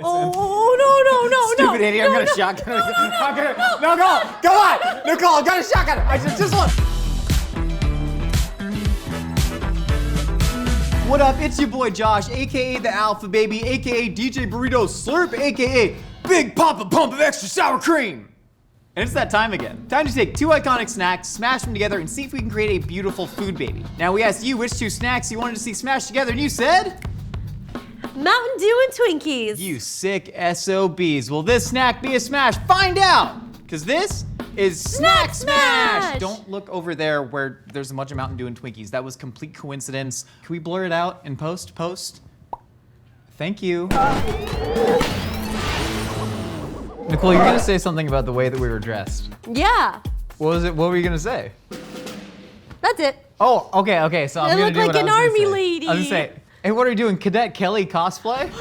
Oh, no. Stupid idiot, I'm gonna shotgun it. No, go on. Nicole, I got a shotgun. I just look. What up, it's your boy Josh, AKA the Alpha Baby, AKA DJ Burrito Slurp, AKA Big Papa Pump of Extra Sour Cream. And it's that time again. Time to take two iconic snacks, smash them together, and see if we can create a beautiful food baby. Now we asked you which two snacks you wanted to see smashed together, and you said? Mountain Dew and Twinkies. You sick SOBs. Will this snack be a smash? Find out! Because this is Snack Smash! Don't look over there where there's a bunch of Mountain Dew and Twinkies. That was complete coincidence. Can we blur it out in post? Thank you. Nicole, you're gonna say something about the way that we were dressed. Yeah. What were you gonna say? That's it. Oh, okay, so I'm gonna do what I was gonna say. I look like an army lady. I was gonna say, hey, what are you doing? Cadet Kelly cosplay?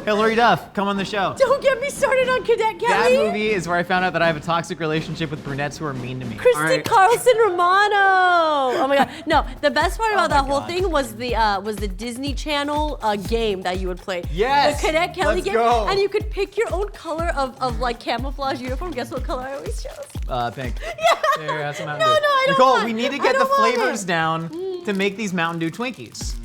Hillary Duff, come on the show. Don't get me started on Cadet Kelly. That movie is where I found out that I have a toxic relationship with brunettes who are mean to me. Kristen Carlson Romano. Oh my God. No, the best part about that whole thing was the Disney Channel game that you would play. Yes. The Cadet Kelly game. Go. And you could pick your own color of like camouflage uniform. Guess what color I always chose? Pink. Yeah. There, that's a No, Mountain Dew. I don't Nicole, want- we need to I get the don't want flavors it. down to make these Mountain Dew Twinkies.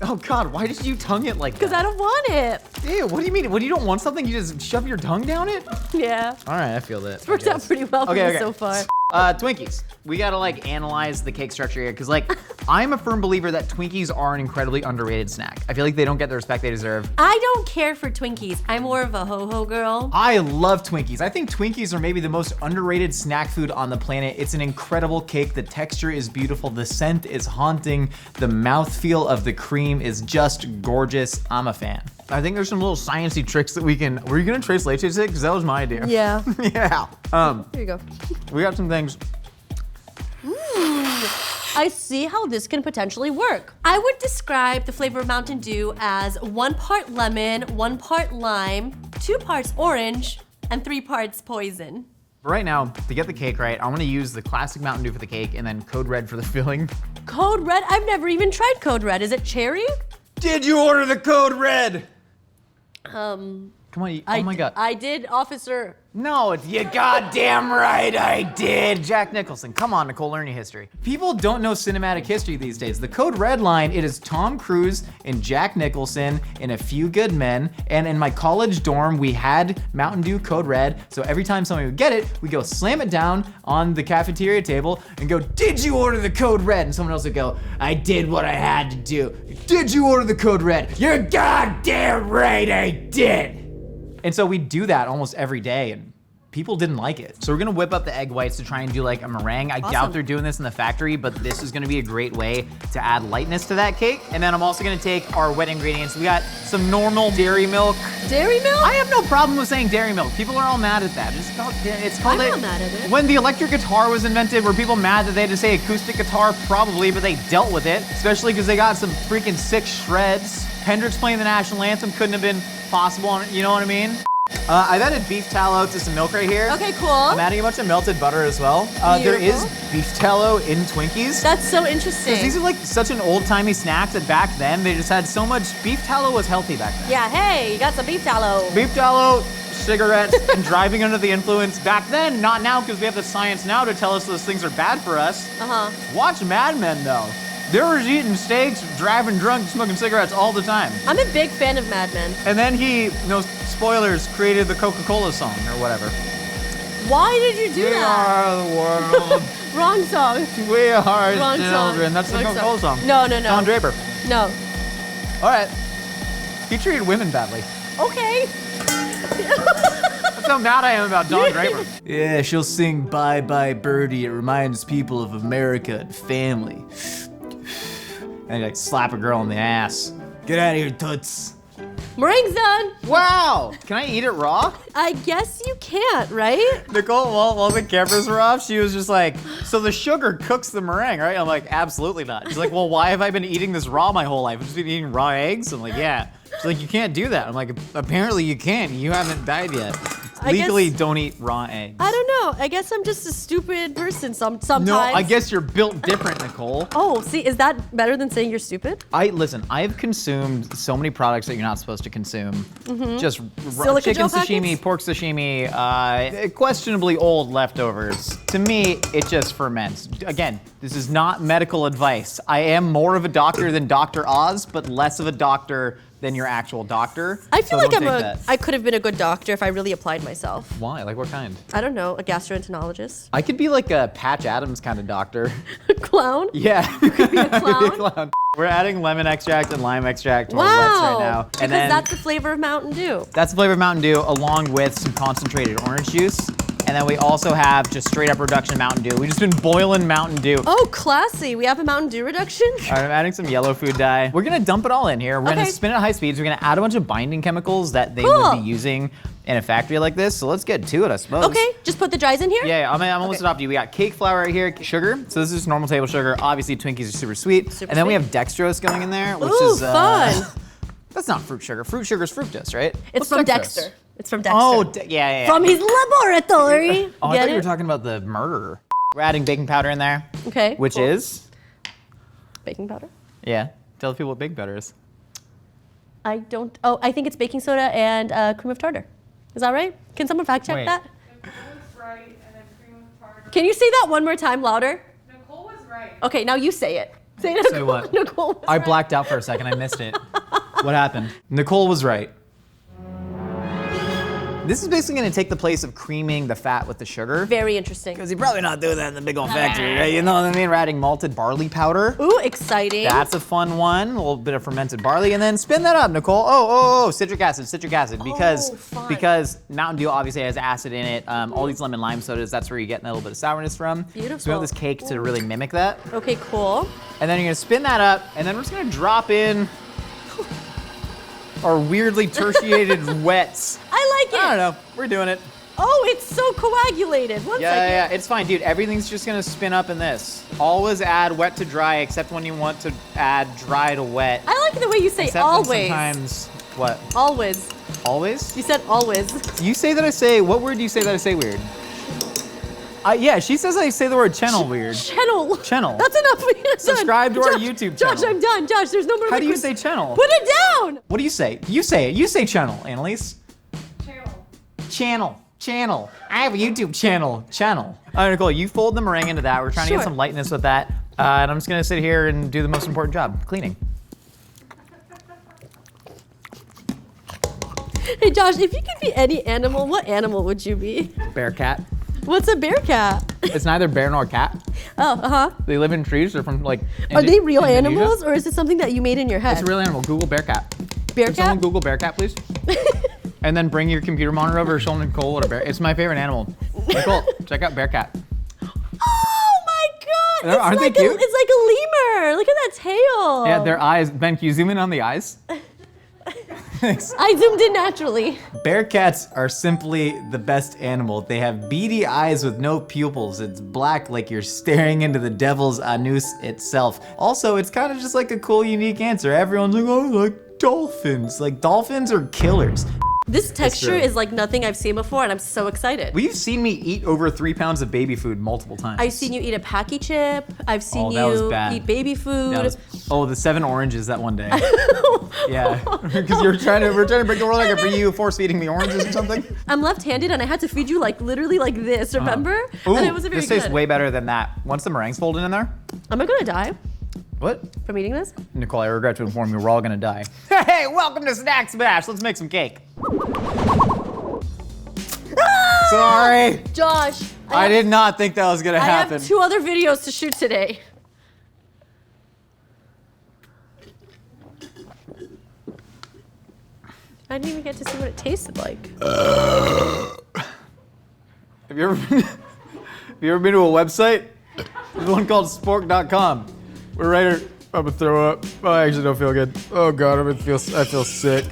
Oh God, why did you tongue it like that? Because I don't want it. Ew, what do you mean? What, you don't want something? You just shove your tongue down it? Yeah. All right, I feel that. It's worked out pretty well for me so far. Twinkies. We gotta like analyze the cake structure here, because like, I'm a firm believer that Twinkies are an incredibly underrated snack. I feel like they don't get the respect they deserve. I don't care for Twinkies. I'm more of a ho-ho girl. I love Twinkies. I think Twinkies are maybe the most underrated snack food on the planet. It's an incredible cake. The texture is beautiful. The scent is haunting. The mouthfeel of the cream is just gorgeous. I'm a fan. I think there's some little sciencey tricks that we can. Were you gonna trace leche today? Because that was my idea. Yeah. Yeah. Here you go. We got some things. I see how this can potentially work. I would describe the flavor of Mountain Dew as 1 part lemon, 1 part lime, 2 parts orange, and 3 parts poison. Right now, to get the cake right, I'm gonna use the classic Mountain Dew for the cake and then Code Red for the filling. Code Red? I've never even tried Code Red. Is it cherry? Did you order the Code Red? Come on, oh my God. I did, officer. No, you goddamn right I did. Jack Nicholson, come on, Nicole, learn your history. People don't know cinematic history these days. The Code Red line, it is Tom Cruise and Jack Nicholson and A Few Good Men. And in my college dorm, we had Mountain Dew Code Red. So every time somebody would get it, we go slam it down on the cafeteria table and go, did you order the Code Red? And someone else would go, I did what I had to do. Did you order the Code Red? You're goddamn right I did. And so we do that almost every day, and people didn't like it. So we're gonna whip up the egg whites to try and do like a meringue. I doubt they're doing this in the factory, but this is gonna be a great way to add lightness to that cake. And then I'm also gonna take our wet ingredients. We got some normal dairy milk. Dairy milk? I have no problem with saying dairy milk. People are all mad at that. It's called I'm not mad at it. When the electric guitar was invented, were people mad that they had to say acoustic guitar? Probably, but they dealt with it, especially because they got some freaking sick shreds. Hendrix playing the national anthem couldn't have been possible, you know what I mean? I've added beef tallow to some milk right here. Okay, cool. I'm adding a bunch of melted butter as well. There is beef tallow in Twinkies. That's so interesting. Because these are like such an old-timey snack that back then they just had so much. Beef tallow was healthy back then. Yeah, hey, you got some beef tallow. Beef tallow, cigarettes, and driving under the influence. Back then, not now, because we have the science now to tell us those things are bad for us. Watch Mad Men though. They were eating steaks, driving drunk, smoking cigarettes all the time. I'm a big fan of Mad Men. And then he, no spoilers, created the Coca-Cola song or whatever. Why did you do that? We are the world. Wrong song. We are Wrong children. song. That's the Wrong Coca-Cola song. No. Don Draper. No. All right. He treated women badly. Okay. That's how mad I am about Don Draper. Yeah, she'll sing Bye Bye Birdie. It reminds people of America and family. And like slap a girl in the ass. Get out of here, toots. Meringue's done. Wow. Can I eat it raw? I guess you can't, right? Nicole, while the cameras were off, she was just like, so the sugar cooks the meringue, right? I'm like, absolutely not. She's like, well, why have I been eating this raw my whole life? I've just been eating raw eggs? I'm like, yeah. She's like, you can't do that. I'm like, apparently you can. You haven't died yet. Legally, don't eat raw eggs. I don't know. I guess I'm just a stupid person sometimes. No, I guess you're built different, Nicole. Oh, see, is that better than saying you're stupid? Listen, I've consumed so many products that you're not supposed to consume. Just Silica chicken gel sashimi, packets? pork sashimi, questionably old leftovers. To me, it just ferments. Again, this is not medical advice. I am more of a doctor than Dr. Oz, but less of a doctor than your actual doctor. I feel so like don't take that. I could have been a good doctor if I really applied myself. Why? Like what kind? I don't know, a gastroenterologist. I could be like a Patch Adams kind of doctor. Clown? Yeah. You could be a clown? We're adding lemon extract and lime extract to our Wow. wets right now. Because that's the flavor of Mountain Dew. That's the flavor of Mountain Dew along with some concentrated orange juice. And then we also have just straight up reduction Mountain Dew. We've just been boiling Mountain Dew. Oh, classy. We have a Mountain Dew reduction? All right, I'm adding some yellow food dye. We're gonna dump it all in here. We're gonna Okay. spin it at high speeds. We're gonna add a bunch of binding chemicals that they Cool. would be using in a factory like this. So let's get to it, I suppose. Okay, just put the dries in here? Yeah, I'm almost adopted you. We got cake flour right here, sugar. So this is normal table sugar. Obviously, Twinkies are super sweet. Super and then we sweet. have dextrose going in there, which Ooh, is fun. That's not fruit sugar. Fruit sugar is fructose, right? It's What's from dextrose? Dexter. It's from Dexter. Oh, yeah. From his laboratory. Oh, I Get thought you were it? talking about the murderer. We're adding baking powder in there. Okay. Which cool. is? Baking powder? Yeah. Tell the people what baking powder is. I don't. Oh, I think it's baking soda and cream of tartar. Is that right? Can someone fact check Wait. that? Nicole was right, and then cream of tartar. Can you say that one more time louder? Nicole was right. Okay, now you say it. Say it. Say what? Nicole was I right. blacked out for a second. I missed it. What happened? Nicole was right. This is basically gonna take the place of creaming the fat with the sugar. Very interesting. Because you're probably not doing that in the big old factory, right? You know what I mean? We're adding malted barley powder. Ooh, exciting. That's a fun one. A little bit of fermented barley, and then spin that up, Nicole. Oh, citric acid, because fun. because Mountain Dew obviously has acid in it. All these lemon lime sodas, that's where you get a little bit of sourness from. So we Beautiful. want this cake to really mimic that. Okay, cool. And then you're gonna spin that up, and then we're just gonna drop in our weirdly tertiated wets. I like it. I don't know. We're doing it. Oh, it's so coagulated. One second. Yeah. It's fine, dude. Everything's just gonna spin up in this. Always add wet to dry, except when you want to add dry to wet. I like the way you say Except when always. sometimes, what? Always. Always? You said always. You say that I say, what word do you say that I say weird? Yeah, she says I say the word channel weird. Channel. Channel. That's enough. I'm done. Subscribe to our Josh, YouTube Josh, channel. I'm done. Josh, there's no more. How do you liquid. say channel? Put it down. What do you say? You say it. You say channel, Annalise. Channel. Channel. I have a YouTube channel. Channel. All right, Nicole, you fold the meringue into that. We're trying to Sure. get some lightness with that. And I'm just gonna sit here and do the most important job, cleaning. Hey, Josh, if you could be any animal, what animal would you be? Bear cat. What's a bear cat? It's neither bear nor cat. Oh, uh-huh. They live in trees. They're from like. Are they real Indonesia. animals, or is it something that you made in your head? It's a real animal. Google bear cat. Bear Can someone cat? Google bear cat, please? And then bring your computer monitor over, show Nicole what a bear. It's my favorite animal. Nicole, check out bear cat. Oh my God! It's Aren't they like cute? it's like a lemur. Look at that tail. Yeah, their eyes. Ben, can you zoom in on the eyes? Thanks. I zoomed in naturally. Bear cats are simply the best animal. They have beady eyes with no pupils. It's black like you're staring into the devil's anus itself. Also, it's kind of just like a cool, unique answer. Everyone's like, oh, like dolphins. Like, dolphins are killers. This texture true. is like nothing I've seen before, and I'm so excited. We've seen me eat over 3 pounds of baby food multiple times. I've seen you eat a Packy chip. I've seen Oh, that was you bad. eat baby food. The 7 oranges that one day. Yeah, because we're trying to break the world. Like, were you force feeding me oranges or something? I'm left-handed, and I had to feed you like literally like this. Remember? Ooh, And it wasn't very this tastes good. way better than that. Once the meringue's folded in there. Am I gonna die What? from eating this? Nicole, I regret to inform you, we're all gonna die. Hey, welcome to Snack Smash. Let's make some cake. Sorry. Josh, I did not think that was gonna I happen. have 2 other videos to shoot today. I didn't even get to see what it tasted like. Have you ever been to a website? There's one called spork.com. We're right here. I'm gonna throw up. Oh, I actually don't feel good. Oh God, I feel sick.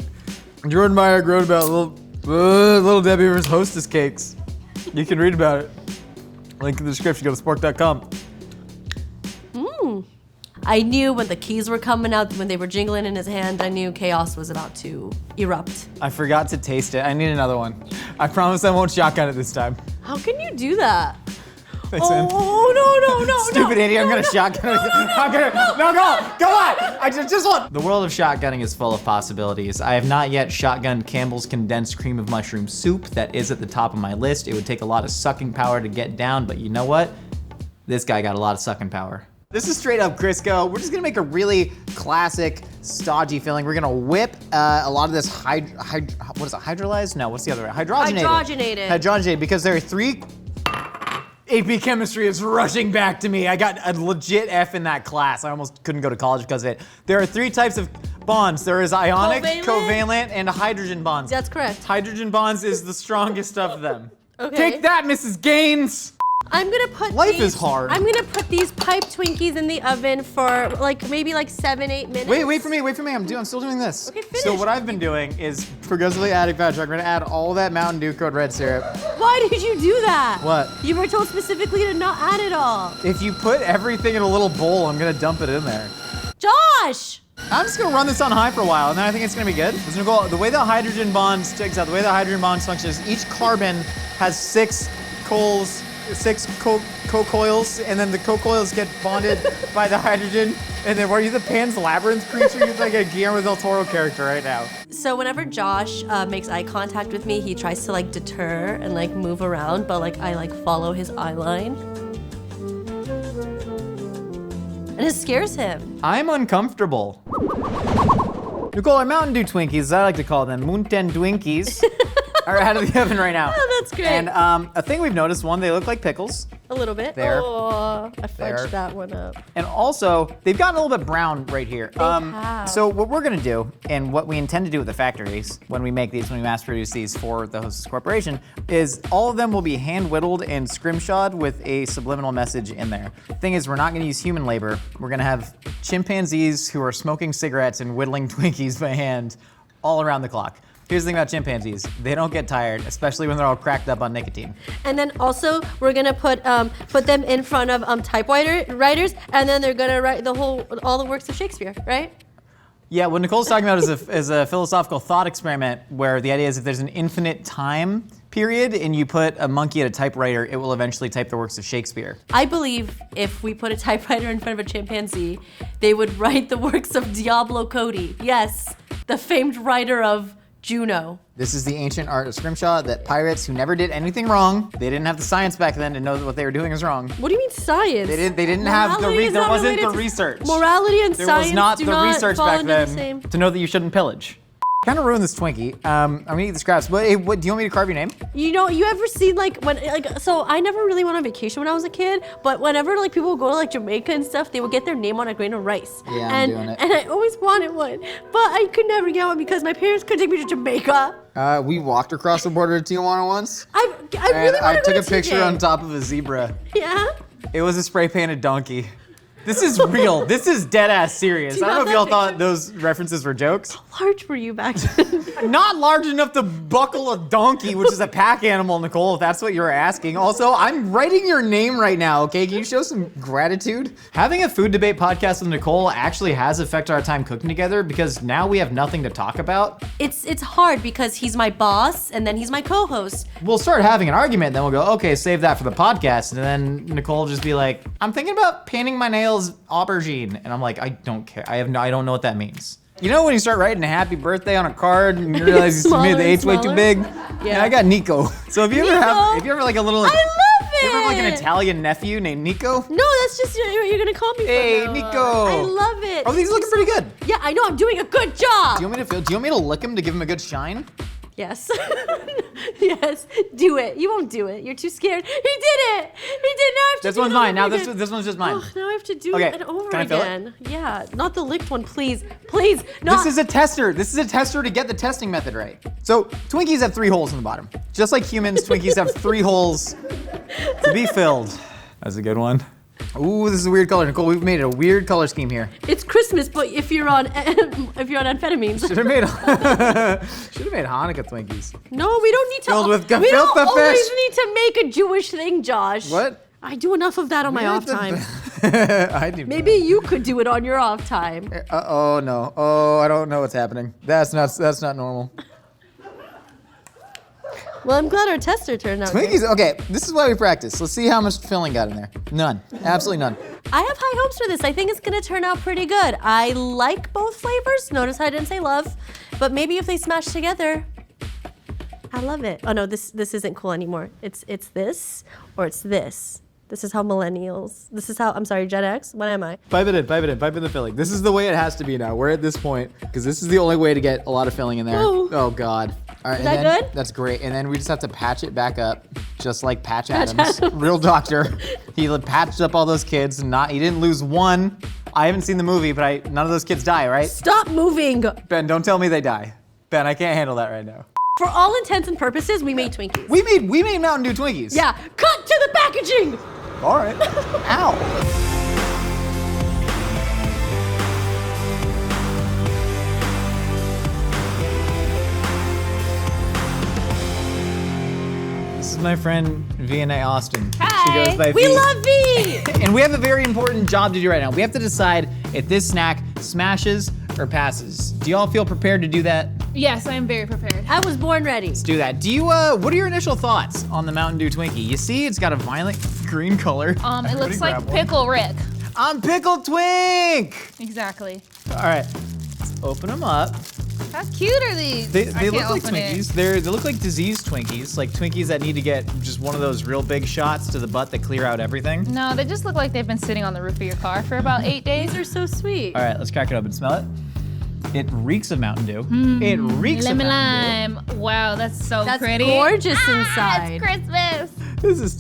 Jordan Meyer wrote about little Debbie's Hostess cakes. You can read about it. Link in the description. Go to spork.com. I knew when the keys were coming out, when they were jingling in his hand, I knew chaos was about to erupt. I forgot to taste it. I need another one. I promise I won't shotgun it this time. How can you do that? Thanks, man. Oh, no. Stupid idiot, I'm gonna shotgun it. No, go on! I just want. The world of shotgunning is full of possibilities. I have not yet shotgunned Campbell's condensed cream of mushroom soup. That is at the top of my list. It would take a lot of sucking power to get down, but you know what? This guy got a lot of sucking power. This is straight up Crisco. We're just gonna make a really classic, stodgy filling. We're gonna whip a lot of this what is it, hydrolyzed? No, what's the other way? Hydrogenated. Hydrogenated, because there are 3 AP Chemistry is rushing back to me. I got a legit F in that class. I almost couldn't go to college because of it. There are 3 types of bonds. There is ionic, covalent, and hydrogen bonds. That's correct. Hydrogen bonds is the strongest of them. Okay. Take that, Mrs. Gaines! I'm gonna put Life is hard. I'm gonna put these pipe Twinkies in the oven for maybe 7-8 minutes. Wait for me. I'm still doing this. Okay, finish. So what I've been doing is progressively adding fat sugar. I'm gonna add all that Mountain Dew Code Red syrup. Why did you do that? What? You were told specifically to not add it all. If you put everything in a little bowl, I'm gonna dump it in there. Josh! I'm just gonna run this on high for a while, and then I think it's gonna be good. The way the hydrogen bonds function is each carbon has 6 coils, co-coils, and then the co-coils get bonded by the hydrogen. And then, are you the Pan's Labyrinth creature? You're like a Guillermo del Toro character right now. So whenever Josh makes eye contact with me, he tries to deter and move around, but I follow his eye line. And it scares him. I'm uncomfortable. Nicole, our Mountain Dew Twinkies, as I like to call them, Mountain Twinkies, are out of the oven right now. Oh, that's great. And a thing we've noticed, one, they look like pickles. A little bit. There. Oh, I fudged There. that one up. And also, they've gotten a little bit brown right here. They have. So what we're gonna do, and what we intend to do with the factories, when we make these, when we mass produce these for the Hostess Corporation, is all of them will be hand whittled and scrimshawed with a subliminal message in there. The thing is, we're not gonna use human labor. We're gonna have chimpanzees who are smoking cigarettes and whittling Twinkies by hand all around the clock. Here's the thing about chimpanzees. They don't get tired, especially when they're all cracked up on nicotine. And then also, we're gonna put them in front of typewriters, and then they're gonna write all the works of Shakespeare, right? Yeah, what Nicole's talking about is a philosophical thought experiment where the idea is if there's an infinite time period and you put a monkey at a typewriter, it will eventually type the works of Shakespeare. I believe if we put a typewriter in front of a chimpanzee, they would write the works of Diablo Cody. Yes, the famed writer of Juno. This is the ancient art of scrimshaw that pirates who never did anything wrong, they didn't have the science back then to know that what they were doing is wrong. What do you mean science? They didn't have the there wasn't the research. Morality and There science was not do the not research fall back into the then same. to know that you shouldn't pillage. Kind of ruined this Twinkie. I'm gonna eat the scraps. But hey, what do you want me to carve your name? You know, you ever seen so I never really went on vacation when I was a kid, but whenever people would go to Jamaica and stuff, they would get their name on a grain of rice. Yeah, I'm doing it. And I always wanted one, but I could never get one because my parents couldn't take me to Jamaica. We walked across the border to Tijuana once. I really I want to took go a to picture TJ. on top of a zebra. Yeah? It was a spray painted donkey. This is real. This is dead ass serious. Do you I don't know have if y'all that thought picture? those references were jokes. How large were you back then? Not large enough to buckle a donkey, which is a pack animal, Nicole, if that's what you're asking. Also, I'm writing your name right now, okay? Can you show some gratitude? Having a food debate podcast with Nicole actually has affected our time cooking together because now we have nothing to talk about. It's hard because he's my boss and then he's my co-host. We'll start having an argument, then we'll go, okay, save that for the podcast. And then Nicole will just be like, I'm thinking about painting my nails aubergine. And I'm like, I don't care. I don't know what that means. You know when you start writing a happy birthday on a card and you realize you made the H way too big? Yeah. And I got Nico. So if you ever like a little, I love it! you ever have like an Italian nephew named Nico? No, that's just what you're gonna call me. Hey, from now on. Nico. I love it. Oh, these are looking pretty good. Yeah, I know. I'm doing a good job. Do you want me to lick him to give him a good shine? Yes. Yes. Do it. You won't do it. You're too scared. He did it. He did. Now I have to This do one's it all mine. Now over this again. one's just mine. Oh, now I have to do Okay, it over can I fill it? again. Yeah. Not the licked one, please. Please. Not. This is a tester. This is a tester to get the testing method right. So Twinkies have 3 holes in the bottom. Just like humans, Twinkies have 3 holes to be filled. That's a good one. Ooh, this is a weird color. Nicole, we've made a weird color scheme here. It's Christmas, but if you're on amphetamines. Should have made Hanukkah Twinkies. No, we don't need to. Filled with we don't gefilte always fish. need to make a Jewish thing, Josh. What? I do enough of that on my off time. I do. Maybe you could do it on your off time. Oh no. Oh, I don't know what's happening. That's not normal. Well, I'm glad our tester turned out good. Twinkies, okay, this is why we practice. Let's see how much filling got in there. None, absolutely none. I have high hopes for this. I think it's gonna turn out pretty good. I like both flavors. Notice I didn't say love, but maybe if they smash together, I love it. Oh no, this isn't cool anymore. It's this or it's this. This is how millennials, Gen X, what am I? Pipe it in the filling. This is the way it has to be now. We're at this point, because this is the only way to get a lot of filling in there. Ooh. Oh God. All right, Is that good? That's great. And then we just have to patch it back up, just like Patch Adams, real doctor. He patched up all those kids, and he didn't lose one. I haven't seen the movie, but none of those kids die, right? Stop moving. Ben, don't tell me they die. Ben, I can't handle that right now. For all intents and purposes, we made Twinkies. We made Mountain Dew Twinkies. Yeah, cut to the packaging. All right. Ow. This is my friend V&A Austin. Hi. She goes by We V. love V. And we have a very important job to do right now. We have to decide if this snack smashes or passes. Do y'all feel prepared to do that? Yes, I am very prepared. I was born ready. Let's do that. What are your initial thoughts on the Mountain Dew Twinkie? You see, it's got a violent green color. It Everybody looks grab like one. Pickle Rick. I'm Pickle Twink. Exactly. All right, let's open them up. How cute are these? They I look can't like open it. Twinkies. They look like diseased Twinkies, like Twinkies that need to get just one of those real big shots to the butt that clear out everything. No, they just look like they've been sitting on the roof of your car for about 8 days. These are so sweet. All right, let's crack it open. Smell it. It reeks of Mountain Dew. It reeks of Lemon Mountain lime. Wow, that's so That's pretty. gorgeous Ah, inside. it's Christmas.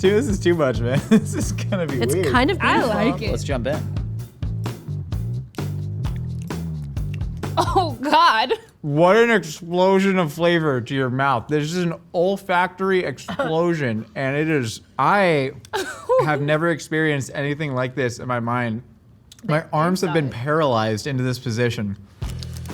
Dew. This is too much, man. This is gonna be It's weird. kind of I beautiful. like it. Let's jump in. Oh God. What an explosion of flavor to your mouth. This is an olfactory explosion, and it is, I have never experienced anything like this in my mind. My arms have been paralyzed into this position.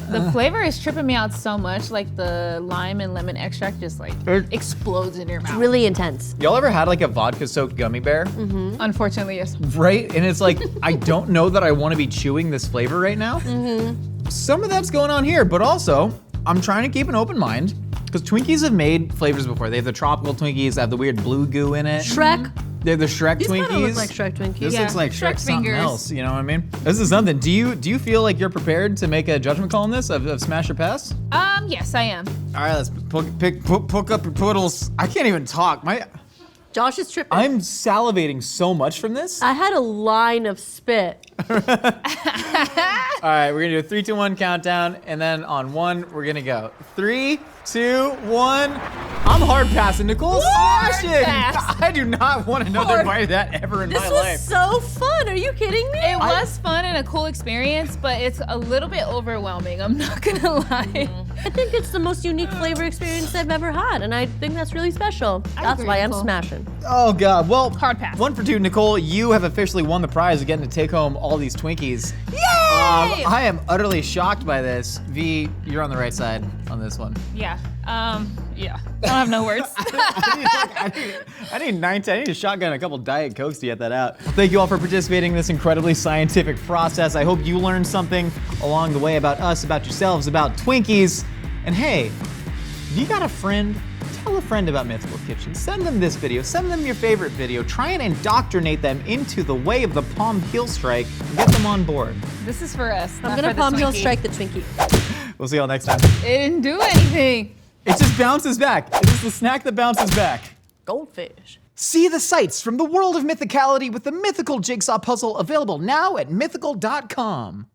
The flavor is tripping me out so much. Like the lime and lemon extract just like explodes in your mouth. Really intense. Y'all ever had like a vodka-soaked gummy bear? Unfortunately, yes. Right? And it's like, I don't know that I want to be chewing this flavor right now. Some of that's going on here, but also, I'm trying to keep an open mind, because Twinkies have made flavors before. They have the tropical Twinkies that have the weird blue goo in it. Shrek. They have the Shrek These Twinkies. kind of look like Shrek Twinkies. This Yeah, looks like Shrek Shrek something fingers. else, you know what I mean? This is something. Do you feel like you're prepared to make a judgment call on this of smash or pass? Yes, I am. All right, let's poke up your poodles. I can't even talk. Josh is tripping. I'm salivating so much from this. I had a line of spit. All right, we're gonna do a 3, 2, 1 countdown, and then on 1, we're gonna go. 3, 2, 1. I'm hard passing. Nicole's smashing. pass. I do not want another Hard. bite of that ever in This my was life. so fun. Are you kidding me? It was fun and a cool experience, but it's a little bit overwhelming. I'm not gonna lie. I think it's the most unique flavor experience I've ever had, and I think that's really special. That's agree, why I'm Nicole. smashing. Oh God. Well, Hard pass. 1 for 2, Nicole. You have officially won the prize of getting to take home all these Twinkies. Yay! I am utterly shocked by this. V, you're on the right side on this one. Yeah. Yeah. I don't have no words. I need a shotgun, a couple Diet Cokes to get that out. Thank you all for participating in this incredibly scientific process. I hope you learned something along the way about us, about yourselves, about Twinkies. And hey, if you got a friend, tell a friend about Mythical Kitchen. Send them this video, send them your favorite video. Try and indoctrinate them into the way of the Palm Heel Strike and get them on board. This is for us. I'm not gonna for the palm heel Twinkie. strike the Twinkie. We'll see y'all next time. It didn't do anything. It just bounces back. It is the snack that bounces back. Goldfish. See the sights from the world of mythicality with the Mythical Jigsaw Puzzle available now at mythical.com.